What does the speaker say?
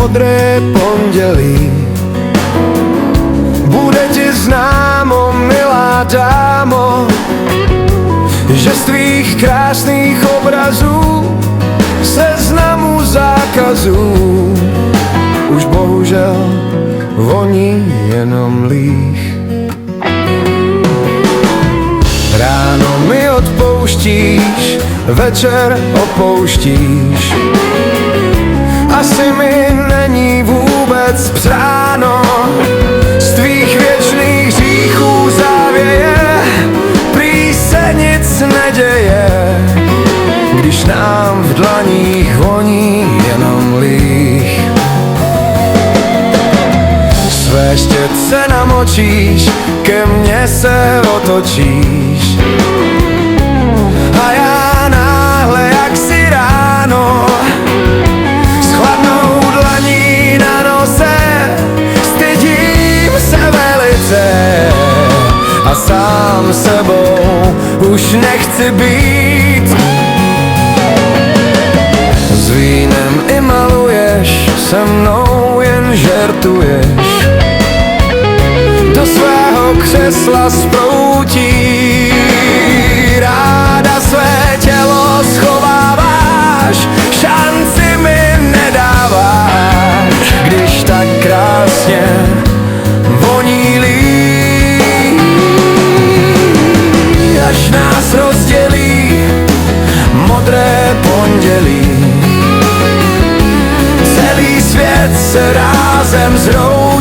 modré pondělí. Bude ti známo, milá dámo, že z tvých krásných obrazů, seznamu zákazů, už bohužel voní jenom líh. Ráno mi odpouštíš, večer opouštíš. Asi mi není vůbec přáno, z tvých věčných hříchů závěje prý se nic neděje, když nám v dlaních voní jenom líh. Své štětce namočíš, ke mně se otočíš a já náhle jak si ráno s chladnou dlaní na nose stydím se velice a sám sebou už nechci být. S vínem i maluješ, se mnou jen žertuješ, do svého křesla sproutí. Ráda své tělo schováváš, šanci mi nedáváš, když tak krásně voní líh. Až nás rozdělí modré pondělí, celý svět se rázem zhroutí.